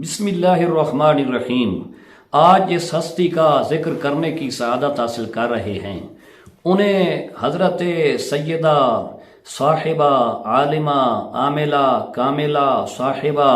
بسم اللہ الرحمن الرحیم۔ آج جس ہستی کا ذکر کرنے کی سعادت حاصل کر رہے ہیں انہیں حضرت سیدہ صاحبہ عالمہ عاملہ کاملہ صاحبہ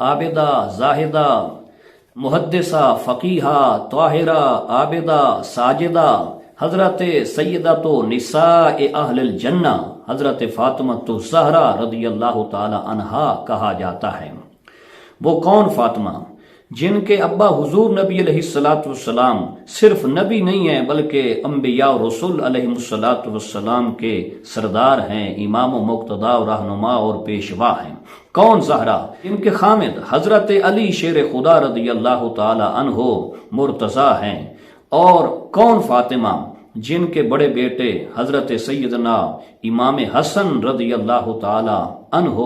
عابدہ زاہدہ محدثہ فقیہہ طاہرہ عابدہ ساجدہ حضرت سیدۃ نساء اہل الجنہ حضرت فاطمۃ الزہرا رضی اللہ تعالی عنہا کہا جاتا ہے۔ وہ کون فاطمہ جن کے ابا حضور نبی علیہ الصلوۃ والسلام صرف نبی نہیں ہیں بلکہ انبیاء و رسول علیہ الصلوۃ والسلام کے سردار ہیں، امام و مقتدا و رہنما اور پیشوا ہیں۔ کون زہرا جن کے خامد حضرت علی شیر خدا رضی اللہ تعالی عنہ مرتضی ہیں، اور کون فاطمہ جن کے بڑے بیٹے حضرت سیدنا امام حسن رضی اللہ تعالی عنہ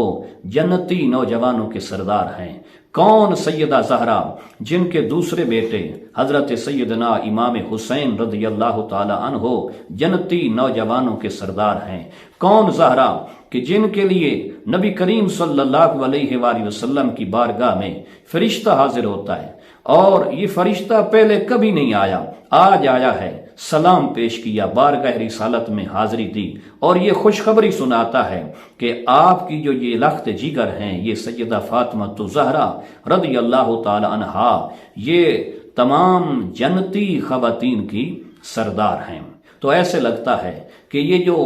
جنتی نوجوانوں کے سردار ہیں۔ کون سیدہ زہرا جن کے دوسرے بیٹے حضرت سیدنا امام حسین رضی اللہ تعالی عنہ جنتی نوجوانوں کے سردار ہیں۔ کون زہرا کہ جن کے لیے نبی کریم صلی اللہ علیہ وآلہ وسلم کی بارگاہ میں فرشتہ حاضر ہوتا ہے، اور یہ فرشتہ پہلے کبھی نہیں آیا، آج آیا ہے، سلام پیش کیا، بارگاہ رسالت میں حاضری دی، اور یہ خوشخبری سناتا ہے کہ آپ کی جو یہ لخت جگر ہیں، یہ سیدہ فاطمۃ الزہرا رضی اللہ تعالی عنہا، یہ تمام جنتی خواتین کی سردار ہیں۔ تو ایسے لگتا ہے کہ یہ جو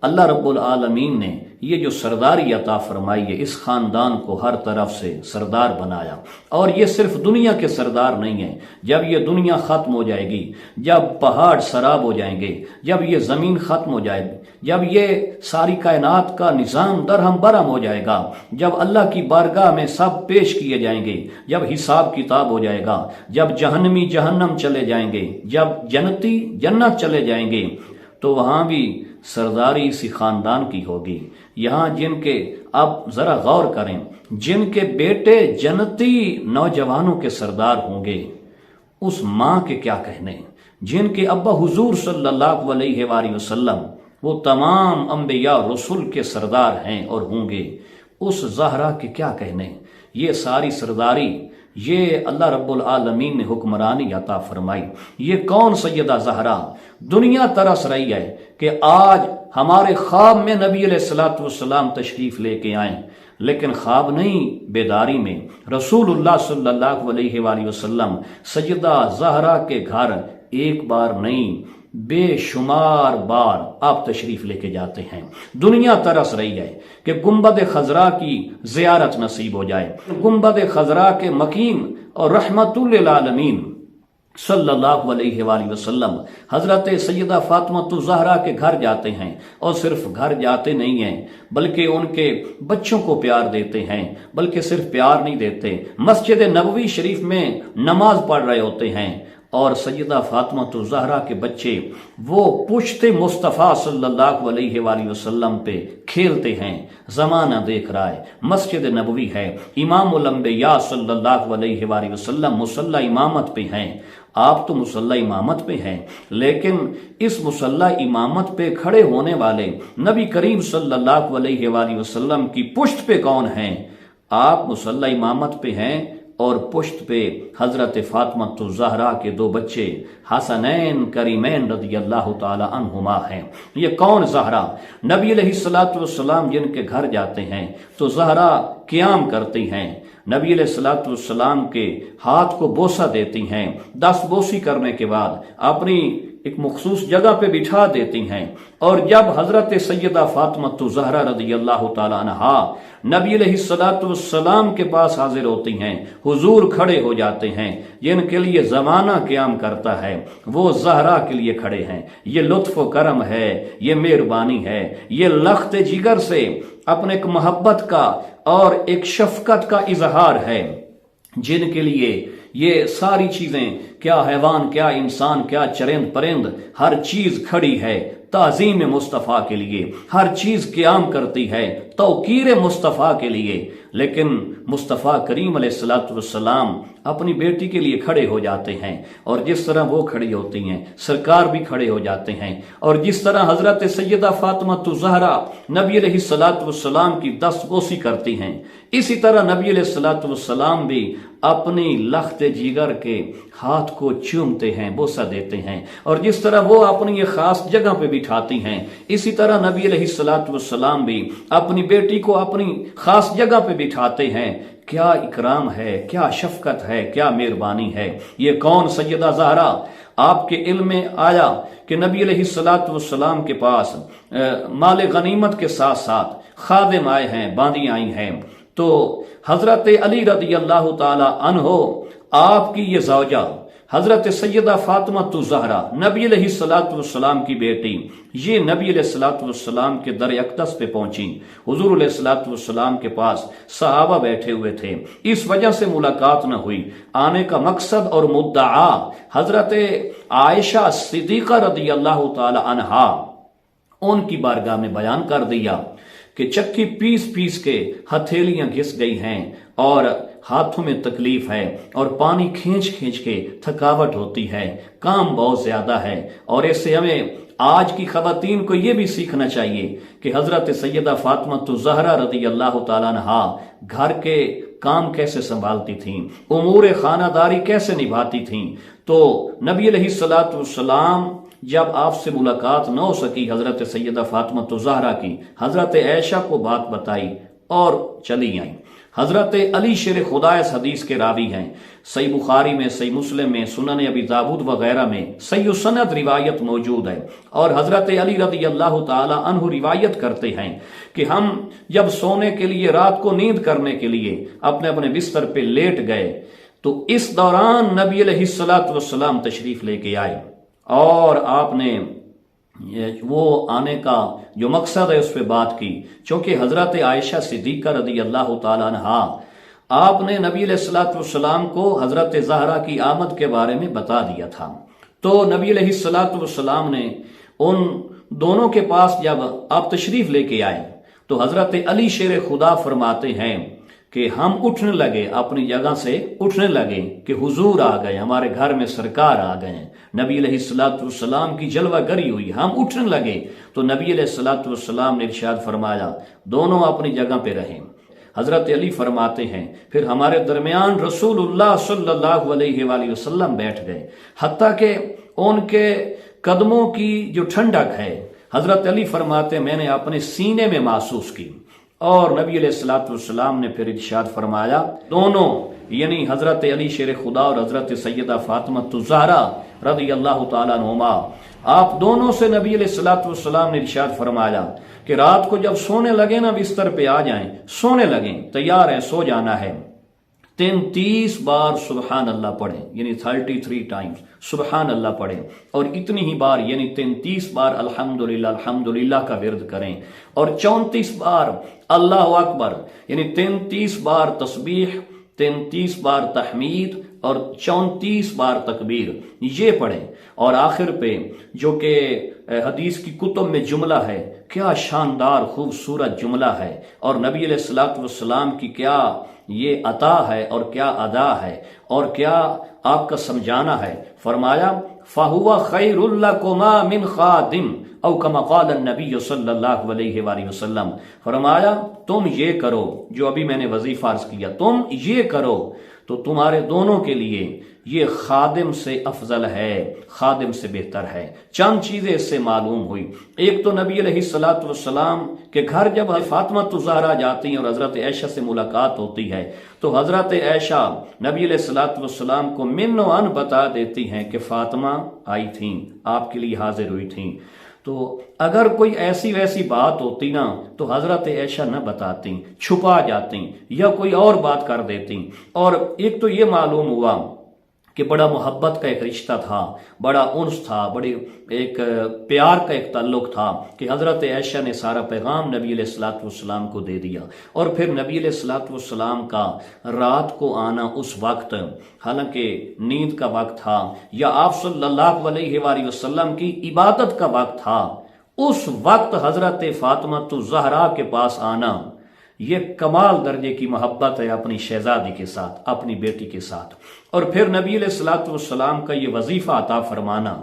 اللہ رب العالمین نے یہ جو سرداری عطا فرمائی ہے، اس خاندان کو ہر طرف سے سردار بنایا، اور یہ صرف دنیا کے سردار نہیں ہیں۔ جب یہ دنیا ختم ہو جائے گی، جب پہاڑ سراب ہو جائیں گے، جب یہ زمین ختم ہو جائے گی، جب یہ ساری کائنات کا نظام درہم برہم ہو جائے گا، جب اللہ کی بارگاہ میں سب پیش کیے جائیں گے، جب حساب کتاب ہو جائے گا، جب جہنمی جہنم چلے جائیں گے، جب جنتی جنت چلے جائیں گے، تو وہاں بھی سرداری اسی خاندان کی ہوگی۔ یہاں جن کے، اب ذرا غور کریں، جن کے بیٹے جنتی نوجوانوں کے سردار ہوں گے، اس ماں کے کیا کہنے، جن کے ابا حضور صلی اللہ علیہ وآلہ وسلم وہ تمام انبیاء رسول کے سردار ہیں اور ہوں گے، اس زہرا کے کیا کہنے۔ یہ ساری سرداری یہ اللہ رب العالمین نے حکمرانی عطا فرمائی۔ یہ کون سیدہ زہرا؟ دنیا ترس رہی ہے کہ آج ہمارے خواب میں نبی علیہ الصلوۃ والسلام تشریف لے کے آئیں، لیکن خواب نہیں، بیداری میں رسول اللہ صلی اللہ علیہ وآلہ وسلم سیدہ زہرا کے گھر ایک بار نہیں، بے شمار بار آپ تشریف لے کے جاتے ہیں۔ دنیا ترس رہی ہے کہ گنبد خضرا کی زیارت نصیب ہو جائے، گنبد خضرا کے مکین اور رحمت للعالمین صلی اللہ علیہ وآلہ وسلم حضرت سیدہ فاطمۃ الزہرا کے گھر جاتے ہیں، اور صرف گھر جاتے نہیں ہیں بلکہ ان کے بچوں کو پیار دیتے ہیں، بلکہ صرف پیار نہیں دیتے، مسجد نبوی شریف میں نماز پڑھ رہے ہوتے ہیں، اور سیدہ فاطمۃ الزہرا کے بچے وہ پشت مصطفیٰ صلی اللہ علیہ وآلہ وسلم پہ کھیلتے ہیں۔ زمانہ دیکھ رہا ہے، مسجد نبوی ہے، امام الانبیاء صلی اللہ علیہ وآلہ وسلم مصلی امامت پہ ہیں، آپ تو مصلی امامت پہ ہیں، لیکن اس مصلی امامت پہ کھڑے ہونے والے نبی کریم صلی اللہ علیہ وآلہ وسلم کی پشت پہ کون ہیں؟ آپ مصلی امامت پہ ہیں، اور پشت پہ حضرت فاطمۃ الزہرا کے دو بچے حسنین کریمین رضی اللہ تعالی عنہما ہیں۔ یہ کون زہرا؟ نبی علیہ الصلوۃ والسلام جن کے گھر جاتے ہیں تو زہرا قیام کرتی ہیں، نبی علیہ الصلوۃ والسلام کے ہاتھ کو بوسہ دیتی ہیں، 10 بوسی کرنے کے بعد اپنی ایک مخصوص جگہ پہ بٹھا دیتی ہیں، اور جب حضرت سیدہ فاطمۃ الزہرا رضی اللہ تعالی عنہا نبی علیہ الصلوۃ والسلام کے پاس حاضر ہوتی ہیں، حضور کھڑے ہو جاتے ہیں۔ جن کے لیے زمانہ قیام کرتا ہے وہ زہرا کے لیے کھڑے ہیں۔ یہ لطف و کرم ہے، یہ مہربانی ہے، یہ لخت جگر سے اپنے ایک محبت کا اور ایک شفقت کا اظہار ہے، جن کے لیے یہ ساری چیزیں، کیا حیوان، کیا انسان، کیا چرند پرند، ہر چیز کھڑی ہے تعظیم مصطفیٰ کے لیے، ہر چیز قیام کرتی ہے توقیر مصطفیٰ کے لیے۔ لیکن مصطفیٰ کریم علیہ الصلوۃ والسلام اپنی بیٹی کے لیے کھڑے ہو جاتے ہیں، اور جس طرح وہ کھڑی ہوتی ہیں سرکار بھی کھڑے ہو جاتے ہیں، اور جس طرح حضرت سیدہ فاطمہ الزہرا نبی علیہ الصلوۃ والسلام کی دستبوسی کرتی ہیں، اسی طرح نبی علیہ الصلوۃ والسلام بھی اپنی لخت جگر کے ہاتھ کو چومتے ہیں، بوسہ دیتے ہیں، اور جس طرح وہ اپنی ایک خاص جگہ پہ بٹھاتی ہیں، اسی طرح نبی علیہ الصلوۃ والسلام بھی اپنی بیٹی کو اپنی خاص جگہ پہ بٹھاتے ہیں۔ کیا اکرام ہے، کیا شفقت ہے، کیا مہربانی ہے۔ یہ کون سیدہ زہرا؟ آپ کے علم میں آیا کہ نبی علیہ الصلوۃ والسلام کے پاس مال غنیمت کے ساتھ ساتھ خادم آئے ہیں، باندی آئی ہیں، تو حضرت علی رضی اللہ تعالی عنہ آپ کی یہ زوجہ حضرت سیدہ فاطمہ الزہرا نبی علیہ الصلوۃ والسلام کی بیٹی، یہ نبی علیہ الصلوۃ والسلام کے در اقدس پہ پہنچی۔ حضور علیہ الصلوۃ والسلام کے پاس صحابہ بیٹھے ہوئے تھے، اس وجہ سے ملاقات نہ ہوئی۔ آنے کا مقصد اور مدعا حضرت عائشہ صدیقہ رضی اللہ تعالی عنہا ان کی بارگاہ میں بیان کر دیا کہ چکی پیس پیس کے ہتھیلیاں گھس گئی ہیں اور ہاتھوں میں تکلیف ہے، اور پانی کھینچ کھینچ کے تھکاوٹ ہوتی ہے، کام بہت زیادہ ہے، اور اس سے ہمیں آج کی خواتین کو یہ بھی سیکھنا چاہیے کہ حضرت سیدہ فاطمہ الزہرا رضی اللہ تعالیٰ عنہا گھر کے کام کیسے سنبھالتی تھیں، امور خانہ داری کیسے نبھاتی تھیں۔ تو نبی علیہ الصلوۃ والسلام جب آپ سے ملاقات نہ ہو سکی حضرت سیدہ فاطمہ الزہرا کی، حضرت عائشہ کو بات بتائی اور چلی آئیں۔ حضرت علی شیر خدا اس حدیث کے راوی ہیں، صحیح بخاری میں، صحیح مسلم میں، سنن ابی داود وغیرہ میں صحیح سند روایت موجود ہے، اور حضرت علی رضی اللہ تعالی عنہ روایت کرتے ہیں کہ ہم جب سونے کے لیے، رات کو نیند کرنے کے لیے اپنے اپنے بستر پہ لیٹ گئے، تو اس دوران نبی علیہ الصلوۃ والسلام تشریف لے کے آئے، اور آپ نے وہ آنے کا جو مقصد ہے اس پہ بات کی، چونکہ حضرت عائشہ صدیقہ رضی اللہ تعالیٰ عنہا آپ نے نبی علیہ الصلوۃ والسلام کو حضرت زہرا کی آمد کے بارے میں بتا دیا تھا، تو نبی علیہ الصلوۃ والسلام نے ان دونوں کے پاس جب آپ تشریف لے کے آئے تو حضرت علی شیر خدا فرماتے ہیں کہ ہم اٹھنے لگے، اپنی جگہ سے اٹھنے لگے کہ حضور آ گئے، ہمارے گھر میں سرکار آ گئے ہیں، نبی علیہ الصلوۃ والسلام کی جلوہ گری ہوئی، ہم اٹھنے لگے تو نبی علیہ الصلوۃ والسلام نے ارشاد فرمایا دونوں اپنی جگہ پہ رہیں۔ حضرت علی فرماتے ہیں پھر ہمارے درمیان رسول اللہ صلی اللہ علیہ وآلہ وسلم بیٹھ گئے، حتیٰ کہ ان کے قدموں کی جو ٹھنڈک ہے، حضرت علی فرماتے ہیں میں نے اپنے سینے میں محسوس کی، اور نبی علیہ الصلوۃ والسلام نے پھر ارشاد فرمایا دونوں، یعنی حضرت علی شیر خدا اور حضرت سیدہ فاطمہ الزہرا رضی اللہ تعالیٰ عنہما، آپ دونوں سے نبی علیہ الصلوۃ والسلام نے ارشاد فرمایا کہ رات کو جب سونے لگے نا، بستر پہ آ جائیں، سونے لگیں، تیار ہے، سو جانا ہے، 33 بار سبحان اللہ پڑھیں، یعنی 33 ٹائمز سبحان اللہ پڑھیں، اور اتنی ہی بار یعنی 33 بار الحمدللہ الحمدللہ کا ورد کریں، اور 34 بار اللہ اکبر، یعنی 33 بار تسبیح، 33 بار تحمید، اور 34 بار تکبیر، یہ پڑھیں۔ اور آخر پہ جو کہ حدیث کی کتب میں جملہ ہے، کیا شاندار خوبصورت جملہ ہے، اور نبی علیہ الصلوۃ والسلام کی کیا یہ عطا ہے اور کیا ادا ہے اور کیا آپ کا سمجھانا ہے۔ فرمایا فَهُوَ خَيْرٌ لَكُمَا مِنْ خَادِمٍ او کما قال النبی صلی اللہ علیہ وآلہ وسلم، فرمایا تم یہ کرو جو ابھی میں نے وظیفہ عرض کیا، تم یہ کرو تو تمہارے دونوں کے لیے یہ خادم سے افضل ہے، خادم سے بہتر ہے۔ چند چیزیں اس سے معلوم ہوئی۔ ایک تو نبی علیہ الصلوۃ والسلام کے گھر جب فاطمہ الزہرا جاتی ہیں اور حضرت عائشہ سے ملاقات ہوتی ہے تو حضرت عائشہ نبی علیہ الصلوۃ والسلام کو من و ان بتا دیتی ہیں کہ فاطمہ آئی تھیں، آپ کے لیے حاضر ہوئی تھیں۔ تو اگر کوئی ایسی ویسی بات ہوتی نا تو حضرت عائشہ نہ بتاتی، چھپا جاتی یا کوئی اور بات کر دیتی۔ اور ایک تو یہ معلوم ہوا کہ بڑا محبت کا ایک رشتہ تھا، بڑا انس تھا، بڑی ایک پیار کا ایک تعلق تھا کہ حضرت عائشہ نے سارا پیغام نبی علیہ الصلوۃ والسلام کو دے دیا، اور پھر نبی علیہ الصلوۃ والسلام کا رات کو آنا اس وقت، حالانکہ نیند کا وقت تھا یا آپ صلی اللہ علیہ وآلہ وسلم کی عبادت کا وقت تھا، اس وقت حضرت فاطمہ الزہرا کے پاس آنا یہ کمال درجے کی محبت ہے اپنی شہزادی کے ساتھ، اپنی بیٹی کے ساتھ۔ اور پھر نبی علیہ الصلوۃ والسلام کا یہ وظیفہ عطا فرمانا،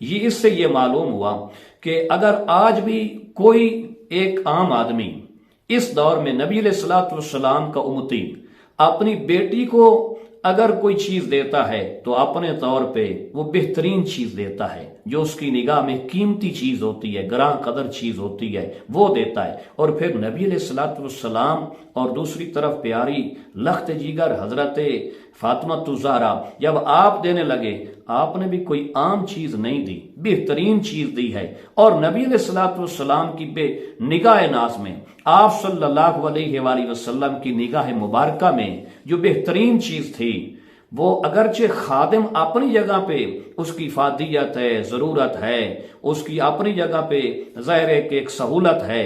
یہ اس سے یہ معلوم ہوا کہ اگر آج بھی کوئی ایک عام آدمی اس دور میں نبی علیہ الصلوۃ والسلام کا امتی اپنی بیٹی کو اگر کوئی چیز دیتا ہے تو اپنے طور پہ وہ بہترین چیز دیتا ہے، جو اس کی نگاہ میں قیمتی چیز ہوتی ہے، گراں قدر چیز ہوتی ہے، وہ دیتا ہے۔ اور پھر نبی علیہ الصلوۃ والسلام اور دوسری طرف پیاری لخت جگر حضرت فاطمہ الزہرا جب آپ دینے لگے، آپ نے بھی کوئی عام چیز نہیں دی، بہترین چیز دی ہے۔ اور نبی علیہ الصلوۃ والسلام کی بے نگاہ ناز میں، آپ صلی اللہ علیہ وآلہ وسلم کی نگاہ مبارکہ میں جو بہترین چیز تھی، وہ اگرچہ خادم اپنی جگہ پہ اس کی افادیت ہے، ضرورت ہے، اس کی اپنی جگہ پہ ظاہر ہے کہ ایک سہولت ہے،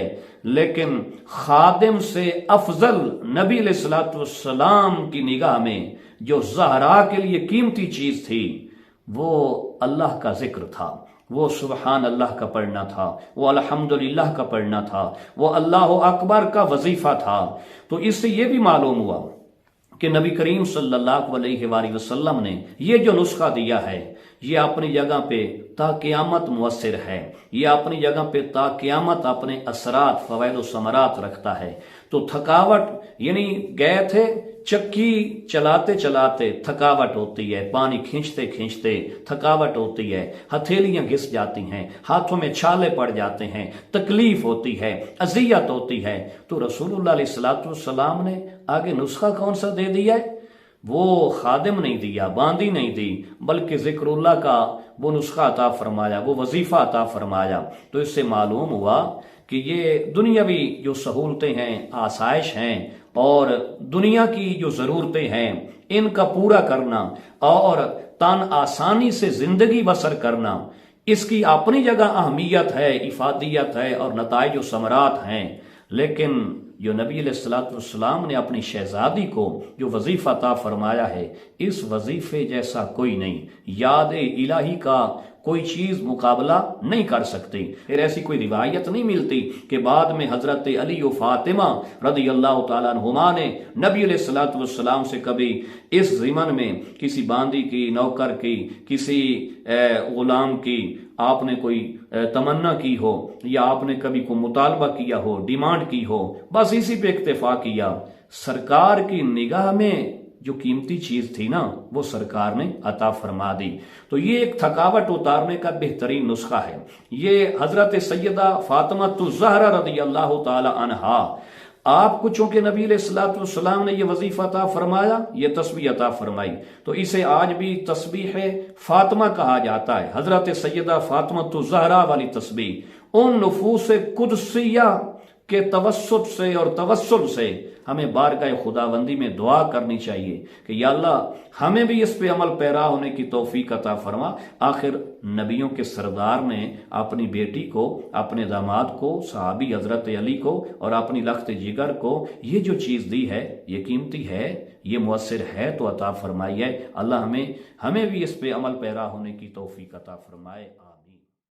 لیکن خادم سے افضل نبی علیہ الصلوۃ والسلام کی نگاہ میں جو زہرا کے لیے قیمتی چیز تھی، وہ اللہ کا ذکر تھا، وہ سبحان اللہ کا پڑھنا تھا، وہ الحمدللہ کا پڑھنا تھا، وہ اللہ اکبر کا وظیفہ تھا۔ تو اس سے یہ بھی معلوم ہوا کہ نبی کریم صلی اللہ علیہ وآلہ وسلم نے یہ جو نسخہ دیا ہے، یہ اپنی جگہ پہ تا قیامت مؤثر ہے، یہ اپنی جگہ پہ تا قیامت اپنے اثرات، فوائد و ثمرات رکھتا ہے۔ تو تھکاوٹ، یعنی گئے تھے چکی چلاتے چلاتے تھکاوٹ ہوتی ہے، پانی کھینچتے کھینچتے تھکاوٹ ہوتی ہے، ہتھیلیاں گھس جاتی ہیں، ہاتھوں میں چھالے پڑ جاتے ہیں، تکلیف ہوتی ہے، اذیت ہوتی ہے، تو رسول اللہ علیہ الصلوۃ والسلام نے آگے نسخہ کون سا دے دیا ہے؟ وہ خادم نہیں دیا، باندی نہیں دی، بلکہ ذکر اللہ کا وہ نسخہ عطا فرمایا، وہ وظیفہ عطا فرمایا۔ تو اس سے معلوم ہوا کہ یہ دنیاوی جو سہولتیں ہیں، آسائش ہیں، اور دنیا کی جو ضرورتیں ہیں، ان کا پورا کرنا اور تن آسانی سے زندگی بسر کرنا، اس کی اپنی جگہ اہمیت ہے، افادیت ہے اور نتائج و ثمرات ہیں، لیکن جو نبی علیہ الصلوۃ والسلام نے اپنی شہزادی کو جو وظیفہ عطا فرمایا ہے، اس وظیفے جیسا کوئی نہیں، یاد الہی کا کوئی چیز مقابلہ نہیں کر سکتی۔ پھر ایسی کوئی روایت نہیں ملتی کہ بعد میں حضرت علی و فاطمہ رضی اللہ تعالیٰ عنہما نے نبی علیہ الصلوۃ والسلام سے کبھی اس ضمن میں کسی باندی کی، نوکر کی، کسی غلام کی آپ نے کوئی تمنا کی ہو، یا آپ نے کبھی کوئی مطالبہ کیا ہو، ڈیمانڈ کی ہو، بس اسی پہ اکتفا کیا۔ سرکار کی نگاہ میں جو قیمتی چیز تھی نا، وہ سرکار نے عطا فرما دی۔ تو یہ ایک تھکاوٹ اتارنے کا بہترین نسخہ ہے۔ یہ حضرت سیدہ فاطمہ الزہرا رضی اللہ تعالی عنہا، آپ کو چونکہ نبی علیہ الصلوۃ والسلام نے یہ وظیفہ عطا فرمایا، یہ تسبیح عطا فرمائی، تو اسے آج بھی تسبیح فاطمہ کہا جاتا ہے، حضرت سیدہ فاطمہ الزہرا والی تسبیح۔ ان نفوس قدسیہ کے توسط سے اور توسل سے ہمیں بارگاہ خداوندی میں دعا کرنی چاہیے کہ یا اللہ ہمیں بھی اس پہ عمل پیرا ہونے کی توفیق عطا فرما۔ آخر نبیوں کے سردار نے اپنی بیٹی کو، اپنے داماد کو، صحابی حضرت علی کو اور اپنی لخت جگر کو یہ جو چیز دی ہے، یہ قیمتی ہے، یہ مؤثر ہے، تو عطا فرمائی ہے۔ اللہ ہمیں بھی اس پہ عمل پیرا ہونے کی توفیق عطا فرمائے۔